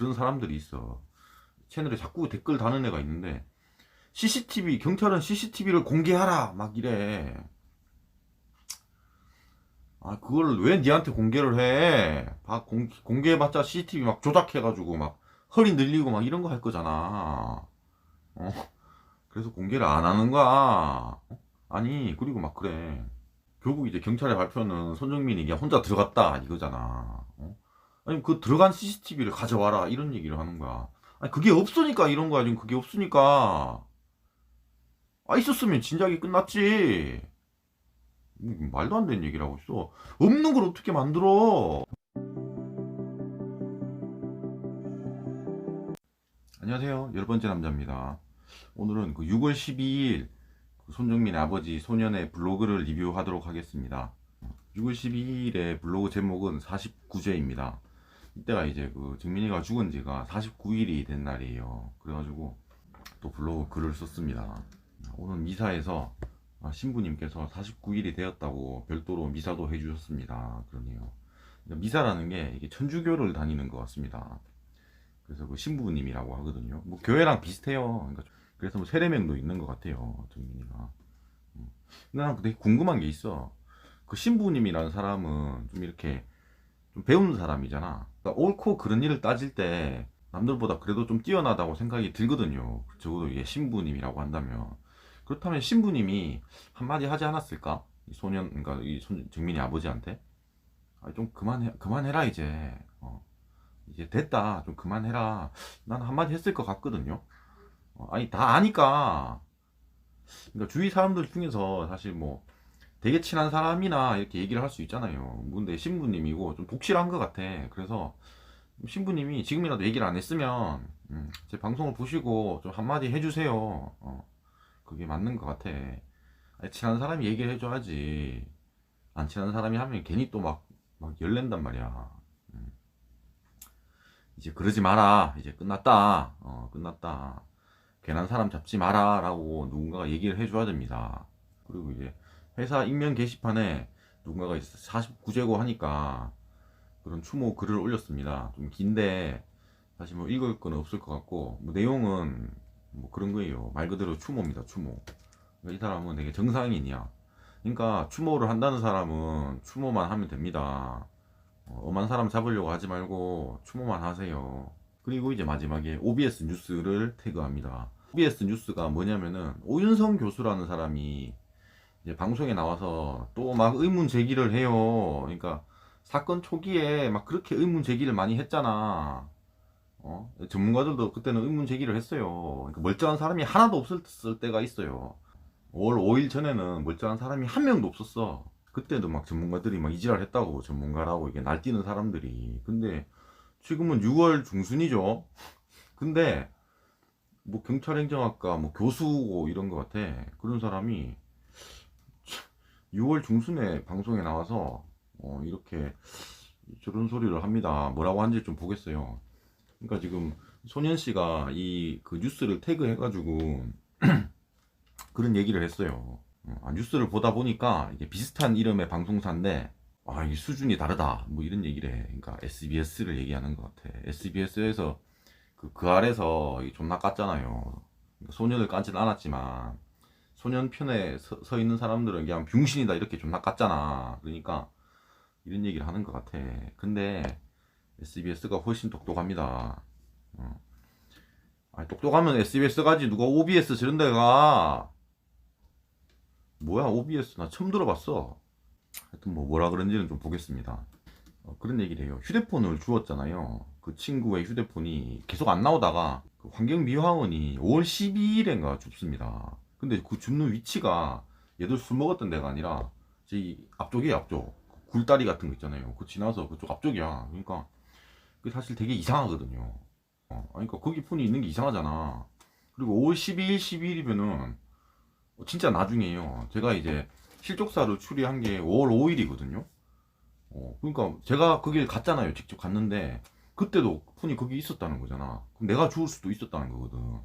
그런 사람들이 있어. 채널에 자꾸 댓글 다는 애가 있는데, CCTV, 경찰은 CCTV를 공개하라! 막 이래. 아, 그걸 왜 니한테 공개를 해? 공개해봤자 CCTV 막 조작해가지고 막 허리 늘리고 막 이런 거 할 거잖아. 어? 그래서 공개를 안 하는 거야. 아니, 그리고 막 그래. 결국 이제 경찰의 발표는 손정민이 그냥 혼자 들어갔다 이거잖아. 아니, 그 들어간 CCTV를 가져와라 이런 얘기를 하는 거야. 아니, 그게 없으니까 이런 거야. 지금 그게 없으니까. 아, 있었으면 진작에 끝났지. 말도 안 되는 얘기를 하고 있어. 없는 걸 어떻게 만들어? 안녕하세요. 열 번째 남자입니다. 오늘은 그 6월 12일 손정민의 아버지 소년의 블로그를 리뷰하도록 하겠습니다. 6월 12일의 블로그 제목은 49제입니다. 이때가 이제 그 정민이가 죽은 지가 49일이 된 날이에요. 그래가지고 또 블로그 글을 썼습니다. 오늘 미사에서 신부님께서 49일이 되었다고 별도로 미사도 해주셨습니다. 그러네요. 미사라는 게 이게 천주교를 다니는 것 같습니다. 그래서 그 신부님이라고 하거든요. 뭐 교회랑 비슷해요. 그러니까 그래서 뭐 세례명도 있는 것 같아요. 정민이가. 근데 난 되게 궁금한 게 있어. 그 신부님이라는 사람은 좀 이렇게 좀 배우는 사람이잖아. 그러니까 옳고 그런 일을 따질 때 남들보다 그래도 좀 뛰어나다고 생각이 들거든요. 적어도 이게 신부님이라고 한다면. 그렇다면 신부님이 한마디 하지 않았을까? 이 소년, 그러니까 정민이 아버지한테. 아, 좀 그만해라, 이제. 이제 됐다. 좀 그만해라. 난 한마디 했을 것 같거든요. 아니, 다 아니까. 그러니까 주위 사람들 중에서 사실 뭐 되게 친한 사람이나 이렇게 얘기를 할 수 있잖아요. 근데 신부님이고 좀 독실한 것 같아. 그래서 신부님이 지금이라도 얘기를 안 했으면 제 방송을 보시고 좀 한마디 해주세요. 그게 맞는 것 같아. 아니, 친한 사람이 얘기를 해줘야지. 안 친한 사람이 하면 괜히 또 막 열낸단 말이야. 이제 그러지 마라. 이제 끝났다. 끝났다. 괜한 사람 잡지 마라. 라고 누군가가 얘기를 해줘야 됩니다. 그리고 이제 회사 익명 게시판에 누군가가 49제고 하니까 그런 추모 글을 올렸습니다. 좀 긴데 사실 뭐 읽을 건 없을 것 같고 뭐 내용은 뭐 그런 거예요. 말 그대로 추모입니다. 추모. 그러니까 이 사람은 되게 정상인이야. 그러니까 추모를 한다는 사람은 추모만 하면 됩니다. 엄한 사람 잡으려고 하지 말고 추모만 하세요. 그리고 이제 마지막에 OBS 뉴스를 태그합니다. OBS 뉴스가 뭐냐면은 오윤성 교수라는 사람이 이제 방송에 나와서 또 막 의문 제기를 해요. 그러니까 사건 초기에 막 그렇게 의문 제기를 많이 했잖아. 전문가들도 그때는 의문 제기를 했어요. 그러니까 멀쩡한 사람이 하나도 없었을 때가 있어요. 5월 5일 전에는 멀쩡한 사람이 한 명도 없었어. 그때도 막 전문가들이 막 이지랄 했다고, 전문가라고 이게 날뛰는 사람들이. 근데 지금은 6월 중순이죠. 근데 뭐 경찰행정학과 뭐 교수고 이런 것 같아. 그런 사람이 6월 중순에 방송에 나와서 이렇게 저런 소리를 합니다. 뭐라고 하는지 좀 보겠어요. 그러니까 지금 소년 씨가 이 그 뉴스를 태그해가지고 그런 얘기를 했어요. 뉴스를 보다 보니까 이게 비슷한 이름의 방송사인데 이 수준이 다르다. 뭐 이런 얘기를 해. 그러니까 SBS를 얘기하는 것 같아. SBS에서 그 아래서 존나 깠잖아요. 그러니까 소년을 까진 않았지만 소년 편에 서 있는 사람들은 그냥 병신이다 이렇게 존나 깠잖아. 그러니까 이런 얘기를 하는 것 같아. 근데 SBS가 훨씬 똑똑합니다. 똑똑하면 SBS 가지 누가 OBS 저런 데가. 뭐야 OBS 나 처음 들어봤어. 하여튼 뭐 뭐라 그런지는 좀 보겠습니다. 그런 얘기를 해요. 휴대폰을 주었잖아요. 그 친구의 휴대폰이 계속 안 나오다가 그 환경미화원이 5월 12일인가 줍습니다. 근데 그 줍는 위치가 얘들 술 먹었던 데가 아니라 제 앞쪽이에요. 앞쪽 굴다리 같은 거 있잖아요. 그 지나서 그쪽 앞쪽이야. 그러니까 그게 사실 되게 이상하거든요. 그러니까 거기 폰이 있는 게 이상하잖아. 그리고 5월 12일, 12일이면은 진짜 나중에요. 제가 이제 실족사를 추리한 게 5월 5일이거든요. 그러니까 제가 거길 갔잖아요. 직접 갔는데 그때도 폰이 거기 있었다는 거잖아. 그럼 내가 주울 수도 있었다는 거거든.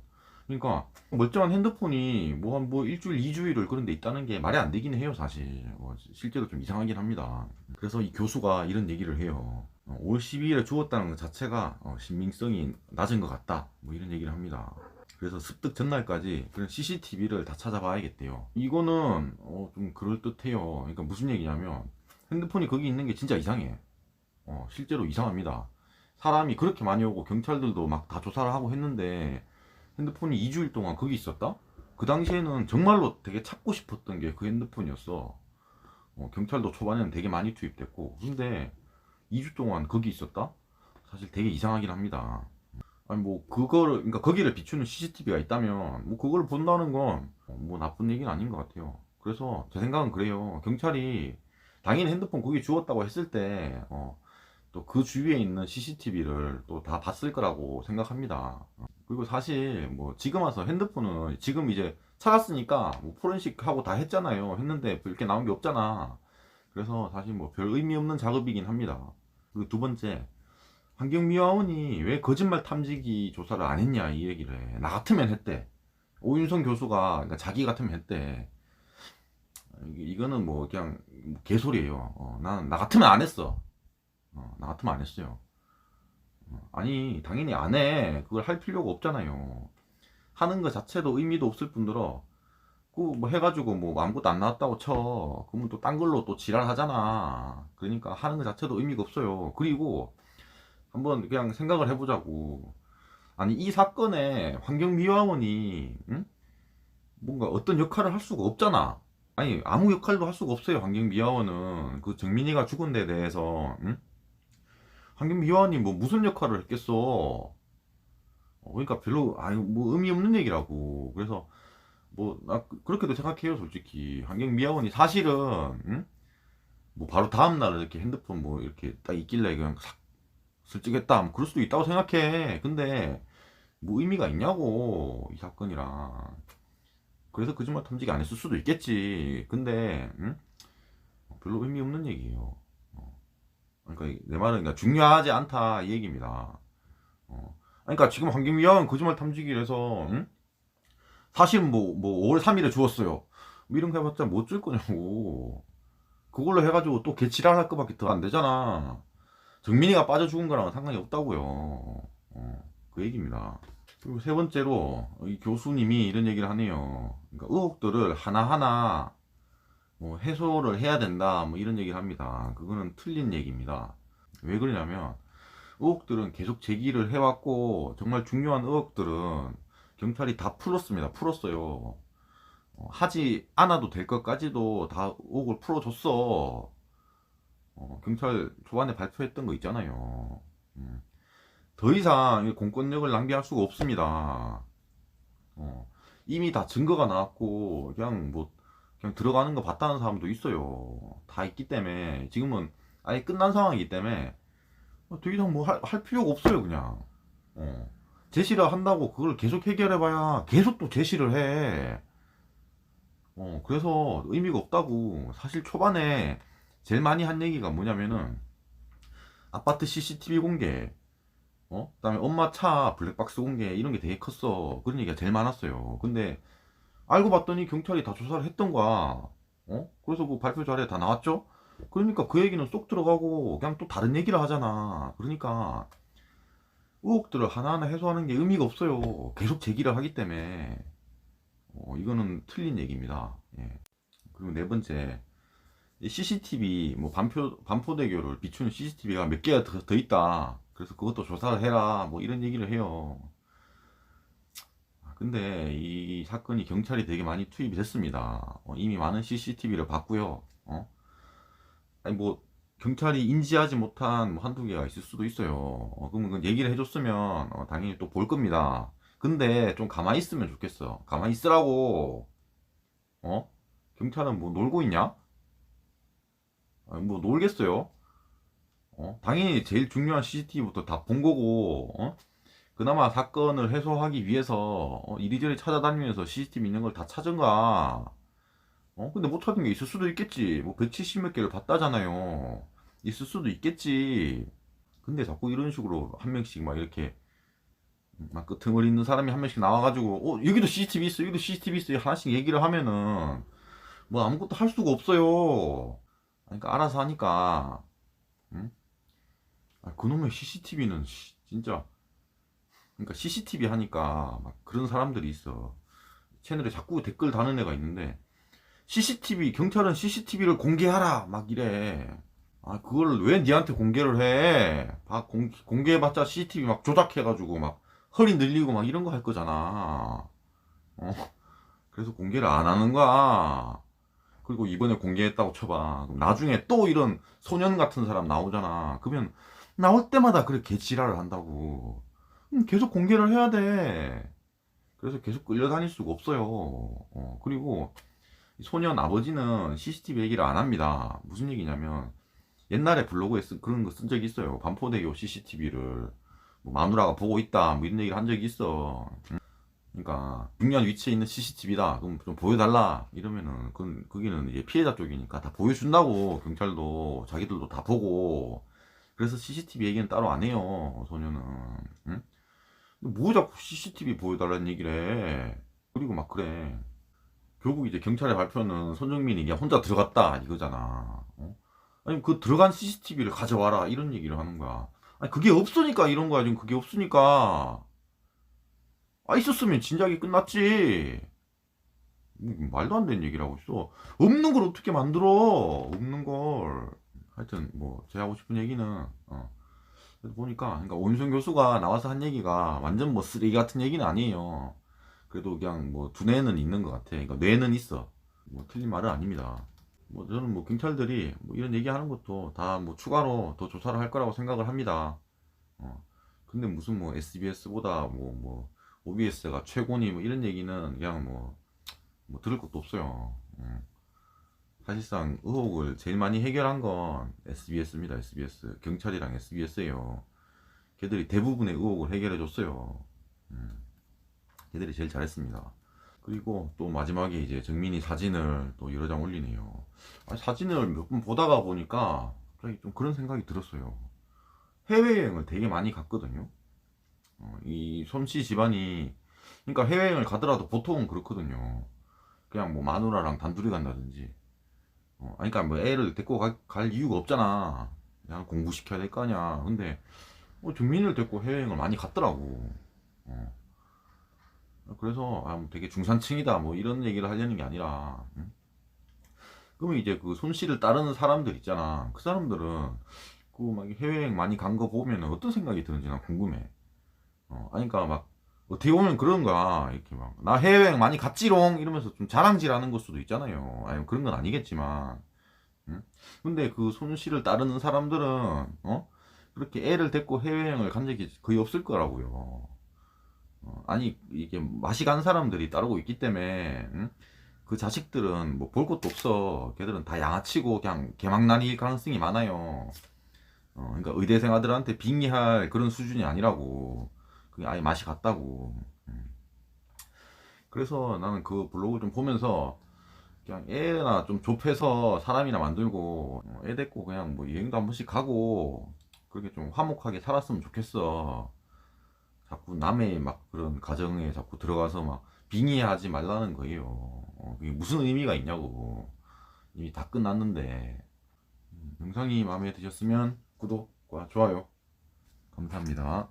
그러니까 멀쩡한 핸드폰이 뭐 일주일, 2주일을 그런 데 있다는 게 말이 안 되긴 해요, 사실. 실제로 좀 이상하긴 합니다. 그래서 이 교수가 이런 얘기를 해요. 올 12일에 죽었다는 것 자체가 신빙성이 낮은 것 같다. 뭐 이런 얘기를 합니다. 그래서 습득 전날까지 그런 CCTV를 다 찾아봐야겠대요. 이거는 좀 그럴듯해요. 그러니까 무슨 얘기냐면 핸드폰이 거기 있는 게 진짜 이상해. 실제로 이상합니다. 사람이 그렇게 많이 오고 경찰들도 막 다 조사를 하고 했는데 핸드폰이 2주일 동안 거기 있었다? 그 당시에는 정말로 되게 찾고 싶었던 게 그 핸드폰이었어. 경찰도 초반에는 되게 많이 투입됐고, 근데 2주 동안 거기 있었다? 사실 되게 이상하긴 합니다. 아니 뭐 그거를, 그러니까 거기를 비추는 CCTV가 있다면 뭐 그걸 본다는 건 뭐 나쁜 얘기는 아닌 것 같아요. 그래서 제 생각은 그래요. 경찰이 당연히 핸드폰 거기 주웠다고 했을 때 또 그 주위에 있는 CCTV를 또 다 봤을 거라고 생각합니다. 그리고 사실 뭐 지금 와서 핸드폰은 지금 이제 찾았으니까 뭐 포렌식 하고 다 했잖아요. 했는데 별 게 나온 게 없잖아. 그래서 사실 뭐 별 의미 없는 작업이긴 합니다. 그리고 두 번째, 환경미화원이 왜 거짓말 탐지기 조사를 안 했냐 이 얘기를 해. 나 같으면 했대. 오윤성 교수가 그러니까 자기 같으면 했대. 이거는 뭐 그냥 개소리예요. 나 같으면 안 했어. 나 같으면 안 했어요. 아니 당연히 안 해. 그걸 할 필요가 없잖아요. 하는 거 자체도 의미도 없을 뿐더러 그 뭐 해가지고 뭐 아무것도 안 나왔다고 쳐. 그러면 또 딴 걸로 또 지랄하잖아. 그러니까 하는 거 자체도 의미가 없어요. 그리고 한번 그냥 생각을 해보자고. 아니 이 사건에 환경미화원이 응? 뭔가 어떤 역할을 할 수가 없잖아. 아니 아무 역할도 할 수가 없어요. 환경미화원은 그 정민이가 죽은 데 대해서 응? 환경미화원이 뭐 무슨 역할을 했겠어. 그러니까 별로 아니 뭐 의미 없는 얘기라고. 그래서 뭐 나 그렇게도 생각해요. 솔직히 환경미화원이 사실은 응? 뭐 바로 다음날 이렇게 핸드폰 뭐 이렇게 딱 있길래 그냥 싹 슬쩍 했다 뭐 그럴 수도 있다고 생각해. 근데 뭐 의미가 있냐고 이 사건이랑. 그래서 거짓말 탐지기 안 했을 수도 있겠지. 근데 응? 별로 의미 없는 얘기예요. 그러니까 내 말은 그러니까 중요하지 않다 이 얘기입니다. 그러니까 지금 환경미화원 거짓말 탐지기를 해서 응? 사실은 뭐 5월 3일에 주었어요. 뭐 이런 거 해봤자 뭐 어쩔 거냐고. 그걸로 해가지고 또 개치랄 할 거밖에 더 안 되잖아. 정민이가 빠져 죽은 거랑은 상관이 없다고요. 그 얘기입니다. 그리고 세 번째로 이 교수님이 이런 얘기를 하네요. 그러니까 의혹들을 하나하나 뭐 해소를 해야 된다 뭐 이런 얘기를 합니다. 그거는 틀린 얘기입니다. 왜 그러냐면 의혹들은 계속 제기를 해왔고 정말 중요한 의혹들은 경찰이 다 풀었습니다. 풀었어요. 하지 않아도 될 것까지도 다 의혹을 풀어줬어. 경찰 초반에 발표했던 거 있잖아요. 음. 더 이상 이 공권력을 낭비할 수가 없습니다. 이미 다 증거가 나왔고 그냥 뭐 그냥 들어가는 거 봤다는 사람도 있어요. 다 있기 때문에 지금은 아예 끝난 상황이기 때문에 더 이상 뭐 할 필요가 없어요 그냥. 제시를 한다고 그걸 계속 해결해봐야 계속 또 제시를 해. 그래서 의미가 없다고. 사실 초반에 제일 많이 한 얘기가 뭐냐면은 아파트 CCTV 공개, 그다음에 엄마 차 블랙박스 공개 이런 게 되게 컸어. 그런 얘기가 제일 많았어요. 근데 알고 봤더니 경찰이 다 조사를 했던 거야. 그래서 그 발표 자료에 다 나왔죠? 그러니까 그 얘기는 쏙 들어가고 그냥 또 다른 얘기를 하잖아. 그러니까 의혹들을 하나하나 해소하는 게 의미가 없어요. 계속 제기를 하기 때문에. 이거는 틀린 얘기입니다. 예. 그리고 네 번째, CCTV 뭐 반포대교를 비추는 CCTV가 몇 개가 더 있다. 그래서 그것도 조사를 해라. 뭐 이런 얘기를 해요. 근데 이 사건이 경찰이 되게 많이 투입이 됐습니다. 이미 많은 CCTV를 봤고요. 아니 뭐 경찰이 인지하지 못한 뭐 한두 개가 있을 수도 있어요. 그러면 그 얘기를 해줬으면 당연히 또 볼 겁니다. 근데 좀 가만히 있으면 좋겠어. 가만히 있으라고. 어? 경찰은 뭐 놀고 있냐? 아니, 뭐 놀겠어요? 당연히 제일 중요한 CCTV부터 다 본 거고, 그나마 사건을 해소하기 위해서 이리저리 찾아다니면서 CCTV 있는 걸 다 찾은가? 근데 못 찾은 게 있을 수도 있겠지. 뭐 170몇 개를 봤다잖아요. 있을 수도 있겠지. 근데 자꾸 이런 식으로 한 명씩 막 이렇게 막 끄트머리 있는 사람이 한 명씩 나와가지고 여기도 CCTV 있어, 여기도 CCTV 있어 하나씩 얘기를 하면은 뭐 아무것도 할 수가 없어요. 그러니까 알아서 하니까. 응? 그놈의 CCTV는 진짜, 그러니까 CCTV 하니까 막 그런 사람들이 있어. 채널에 자꾸 댓글 다는 애가 있는데, CCTV, 경찰은 CCTV를 공개하라 막 이래. 그걸 왜 니한테 공개를 해? 공개해봤자 CCTV 막 조작해가지고 막 허리 늘리고 막 이런 거 할 거잖아. 어? 그래서 공개를 안 하는 거야. 그리고 이번에 공개했다고 쳐봐. 그럼 나중에 또 이런 소년 같은 사람 나오잖아. 그러면 나올 때마다 그렇게 개지랄을 한다고. 계속 공개를 해야 돼. 그래서 계속 끌려다닐 수가 없어요. 그리고 소년 아버지는 CCTV 얘기를 안 합니다. 무슨 얘기냐면, 옛날에 블로그에 그런 거 쓴 적이 있어요. 반포대교 CCTV를 마누라가 보고 있다 뭐 이런 얘기를 한 적이 있어. 그러니까 중요한 위치에 있는 CCTV다, 그럼 좀 보여달라 이러면은, 거기는 이제 피해자 쪽이니까 다 보여준다고. 경찰도 자기들도 다 보고. 그래서 CCTV 얘기는 따로 안 해요, 소녀는. 응? 뭐 자꾸 CCTV 보여달라는 얘기를 해. 그리고 막 그래. 결국 이제 경찰의 발표는 손정민이 그냥 혼자 들어갔다 이거잖아. 아니 그 들어간 CCTV를 가져와라 이런 얘기를 하는 거야. 아니 그게 없으니까 이런 거야. 지금 그게 없으니까. 있었으면 진작에 끝났지. 말도 안 되는 얘기를 하고 있어. 없는 걸 어떻게 만들어? 없는 걸. 하여튼 뭐 제가 하고 싶은 얘기는, 그래서 보니까, 그러니까 오윤성 교수가 나와서 한 얘기가 완전 뭐 쓰레기 같은 얘기는 아니에요. 그래도 그냥 뭐 두뇌는 있는 것 같아. 그러니까 뇌는 있어. 뭐 틀린 말은 아닙니다. 뭐 저는 뭐 경찰들이 뭐 이런 얘기하는 것도 다 뭐 추가로 더 조사를 할 거라고 생각을 합니다. 근데 무슨 뭐 SBS보다 뭐 OBS가 최고니 뭐 이런 얘기는 그냥 뭐 들을 것도 없어요. 사실상 의혹을 제일 많이 해결한 건 SBS입니다. SBS. 경찰이랑 SBS예요. 걔들이 대부분의 의혹을 해결해 줬어요. 걔들이 제일 잘했습니다. 그리고 또 마지막에 이제 정민이 사진을 또 여러 장 올리네요. 사진을 몇 번 보다가 보니까 갑자기 좀 그런 생각이 들었어요. 해외여행을 되게 많이 갔거든요. 이 솜씨 집안이, 그러니까 해외여행을 가더라도 보통은 그렇거든요. 그냥 뭐 마누라랑 단둘이 간다든지, 그러니까 뭐 애를 데리고 갈 이유가 없잖아. 그냥 공부시켜야 될 거 아니야. 근데 정민이를 데리고 해외여행을 많이 갔더라고. 어. 그래서 뭐 되게 중산층이다 뭐 이런 얘기를 하려는 게 아니라, 응? 그러면 이제 그 솜씨를 따르는 사람들 있잖아. 그 사람들은 그 막 해외여행 많이 간 거 보면 어떤 생각이 드는지 난 궁금해. 아니 그러니까 막 어떻게 보면 그런 거야. 이렇게 막 나 해외여행 많이 갔지롱 이러면서 좀 자랑질하는 걸 수도 있잖아요. 아니 그런 건 아니겠지만, 응? 근데 그 솜씨를 따르는 사람들은 그렇게 애를 데리고 해외여행을 간 적이 거의 없을 거라고요. 아니 이게 맛이 간 사람들이 따르고 있기 때문에, 응? 그 자식들은 뭐 볼 것도 없어. 걔들은 다 양아치고 그냥 개망난일 가능성이 많아요. 그러니까 의대생 아들한테 빙의할 그런 수준이 아니라고. 그게 아예 맛이 갔다고. 그래서 나는 그 블로그 좀 보면서 그냥 애나 좀 좁혀서 사람이나 만들고, 애 데리고 그냥 뭐 여행도 한 번씩 가고 그렇게 좀 화목하게 살았으면 좋겠어. 자꾸 남의 막 그런 가정에 자꾸 들어가서 막 빙의하지 말라는 거예요. 그게 무슨 의미가 있냐고. 이미 다 끝났는데. 영상이 마음에 드셨으면 구독과 좋아요 감사합니다.